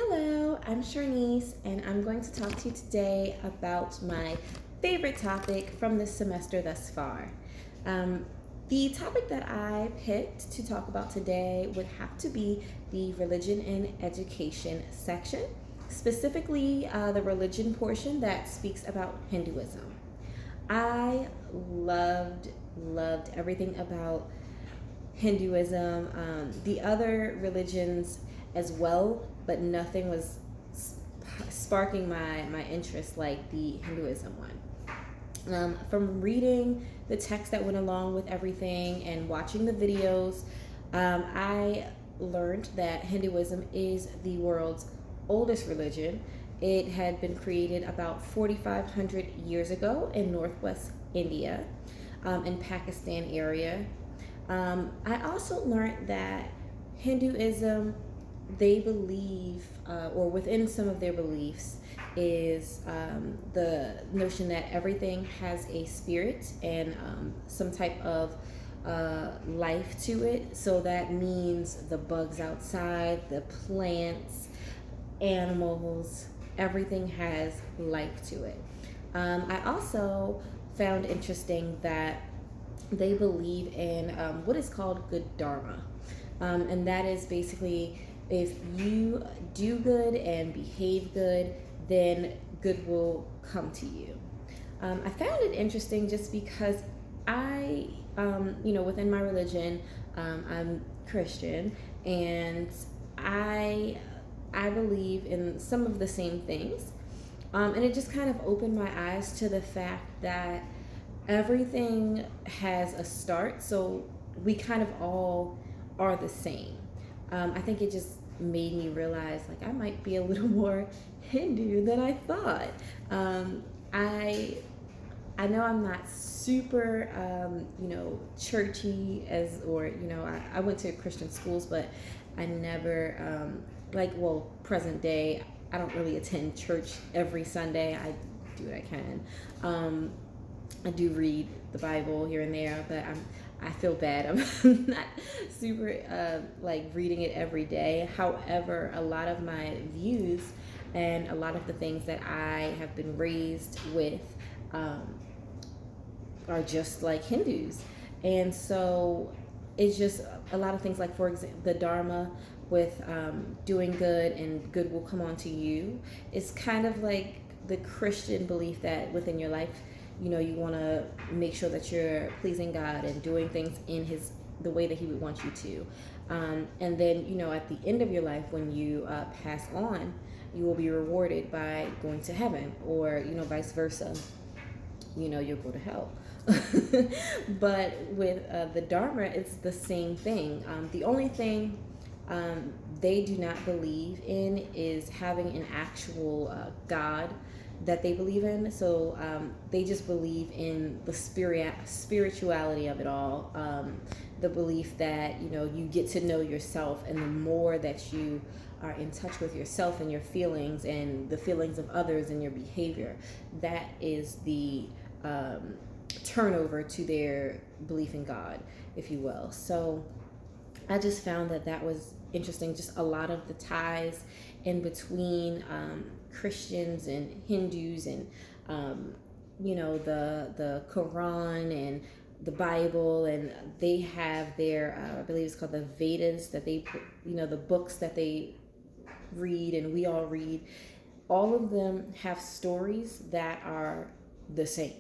Hello, I'm Sharnice, and I'm going to talk to you today about my favorite topic from this semester thus far. Um, the topic that I picked to talk about today would have to be the religion and education section, specifically the religion portion that speaks about Hinduism. I loved everything about Hinduism, the other religions as well, but nothing was sparking my interest like the Hinduism one. From reading the text that went along with everything and watching the videos, I learned that Hinduism is the world's oldest religion. It had been created about 4,500 years ago in northwest India, in Pakistan area. I also learned that Hinduism, they believe, or within some of their beliefs, is the notion that everything has a spirit and some type of life to it. So that means the bugs outside, the plants, animals, everything has life to it. I also found interesting that they believe in what is called good dharma. And that is basically if you do good and behave good, then good will come to you. I found it interesting just because within my religion, I'm Christian, and I I believe in some of the same things, and it just kind of opened my eyes to the fact that everything has a start, so we kind of all are the same. I think it just made me realize like I might be a little more Hindu than I thought. Um, I I know I'm not super, churchy I went to Christian schools, but I never, present day, I don't really attend church every Sunday. I do what I can. I do read the Bible here and there, but I feel bad. I'm not super reading it every day. However, a lot of my views and a lot of the things that I have been raised with um, are just like Hindus. And so it's just a lot of things like, for example, the Dharma with doing good and good will come onto you. It's kind of like the Christian belief that within your life, you want to make sure that you're pleasing God and doing things in the way that He would want you to. And then, at the end of your life, when you pass on, you will be rewarded by going to heaven, or, vice versa. You'll go to hell. But with the Dharma, it's the same thing. The only thing they do not believe in is having an actual God that they believe in. So they just believe in the spirituality of it all. The belief that you get to know yourself, and the more that you are in touch with yourself and your feelings and the feelings of others and your behavior, that is the turnover to their belief in God, if you will. So I just found that was interesting. Just a lot of the ties in between Christians and Hindus, and the Quran and the Bible, and they have their I believe it's called the Vedas, that they the books that they read and we all read. All of them have stories that are the same.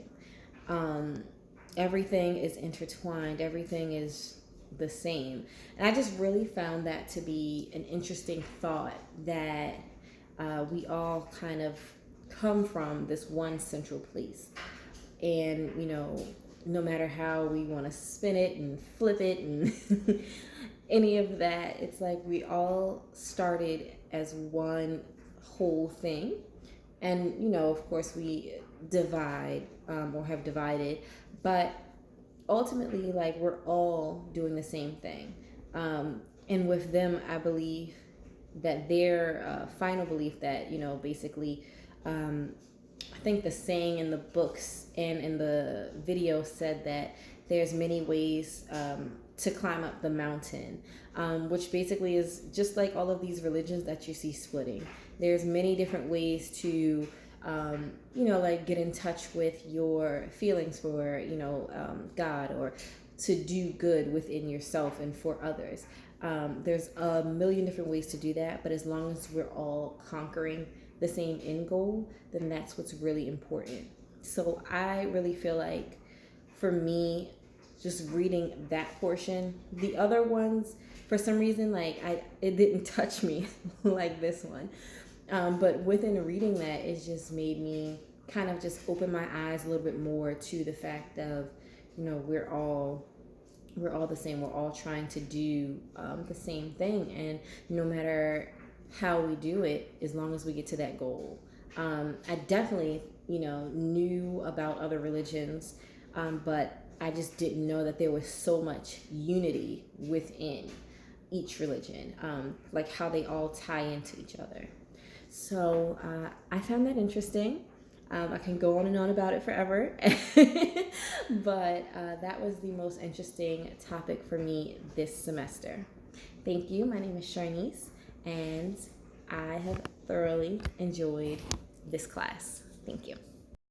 um, Everything is intertwined, everything is the same. And I just really found that to be an interesting thought, that we all kind of come from this one central place. And, no matter how we want to spin it and flip it and any of that, it's like we all started as one whole thing. And of course we divide, or have divided, but ultimately, like, we're all doing the same thing. And with them, I believe that their final belief that basically, I think the saying in the books and in the video said that there's many ways to climb up the mountain, which basically is just like all of these religions that you see splitting. There's many different ways to, like get in touch with your feelings for, God, or to do good within yourself and for others. There's a million different ways to do that, but as long as we're all conquering the same end goal, then that's what's really important. So I really feel like, for me, just reading that portion, the other ones, for some reason, it didn't touch me like this one. But within reading that, it just made me kind of just open my eyes a little bit more to the fact of, we're all the same. We're all trying to do the same thing, and no matter how we do it, as long as we get to that goal. I definitely, knew about other religions, but I just didn't know that there was so much unity within each religion, like how they all tie into each other. So I found that interesting. I can go on and on about it forever, but that was the most interesting topic for me this semester. Thank you. My name is Sharnice, and I have thoroughly enjoyed this class. Thank you.